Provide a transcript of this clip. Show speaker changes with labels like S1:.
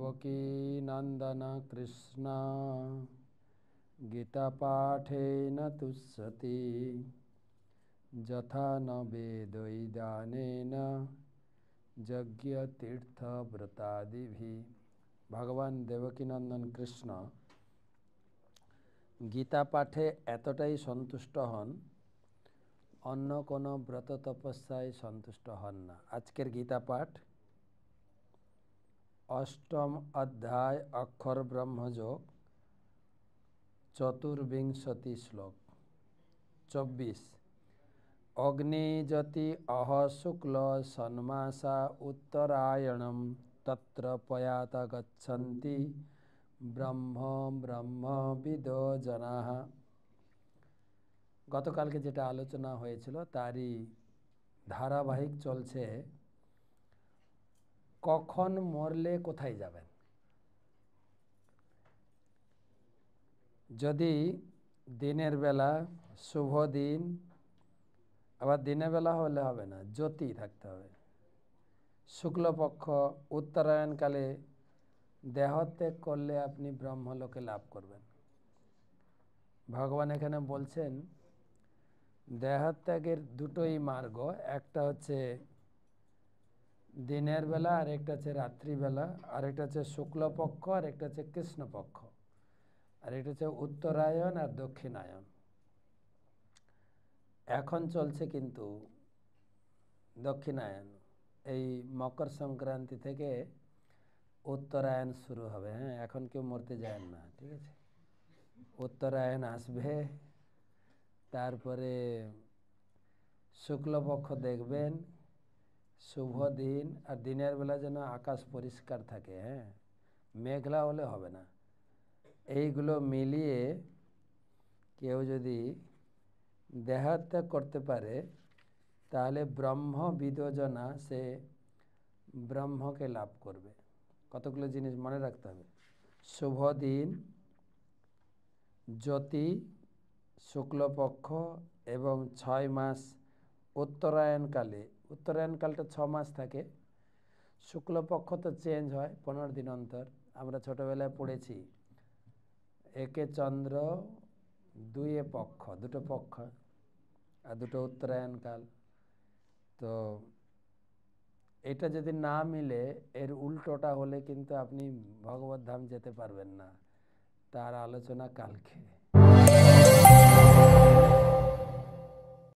S1: देवकी नंदन कृष्ण गीता पाठेन तुष्यति यथा न वेदैदानेन यज्ञ तीर्थ व्रतादिभि। भगवान देवकी नंदन कृष्ण गीता पाठे एतटाई सन्तुष्ट हन अन्य कोनो व्रत तपस्याय सन्तुष्ट हन ना। आजकेर गीता पाठ अष्टम अध्याय अक्षर ब्रह्मयोग चतुर्विंशति श्लोक 24। अग्निजति अह शुक्ल सन्मासा उत्तरायणम तत्र पयाता गच्छन्ति ब्रह्म ब्रह्म विदो जनाः। गतकाल के जेटा आलोचना हयेछिलो तारी धाराबाहिक चलछे। कखन मरले कोथाय जाबेन? यदि दिनेर बेला शुभ दिन आबार दिनेर बेला हले हबे ना, ज्योति थाकते हबे। शुक्लपक्ष उत्तरायण काले देहत्याग करले अपनी ब्रह्मलोके लाभ करबेन। भगवान एखाने बोलছেন देहत्यागेर दुटोई मार्ग, एकटा हच्छे दिनेर बेला और एक हच्छे रात्रि बेला, और एक हच्छे शुक्लपक्ष और एक हच्छे कृष्णपक्ष, और एक हच्छे उत्तरायण और दक्षिणायन। এখন চলছে কিন্তু দক্ষিণায়ন। এই মকর সংক্রান্তি থেকে উত্তরায়ণ শুরু হবে। হ্যাঁ, এখন কেউ মরতে যায় না, ঠিক আছে? উত্তরায়ণ আসবে, তারপরে শুক্লপক্ষ দেখবেন, শুভ দিন, আর দিনের বেলা যেন আকাশ পরিষ্কার থাকে। হ্যাঁ, মেঘলা হলে হবে না। এইগুলো মিলিয়ে কেউ যদি দেহত্যাগ করতে পারে তাহলে ব্রহ্ম বিদোজনা, সে ব্রহ্মকে লাভ করবে। কতগুলো জিনিস মনে রাখতে হবে। শুভ দিন, জ্যোতি, শুক্লপক্ষ এবং 6 মাস উত্তরায়ণকালে। উত্তরায়ণকালটা 6 মাস থাকে। শুক্লপক্ষ তো চেঞ্জ হয় 15 দিন অন্তর। আমরা ছোটোবেলায় পড়েছি একে চন্দ্র, দুইয়ে পক্ষ, দুটো পক্ষ আর দুটো উত্তরায়ণকাল। তো এটা যদি না মিলে, এর উল্টোটা হলে কিন্তু আপনি ভগবত ধাম যেতে পারবেন না। তার আলোচনা কালকে।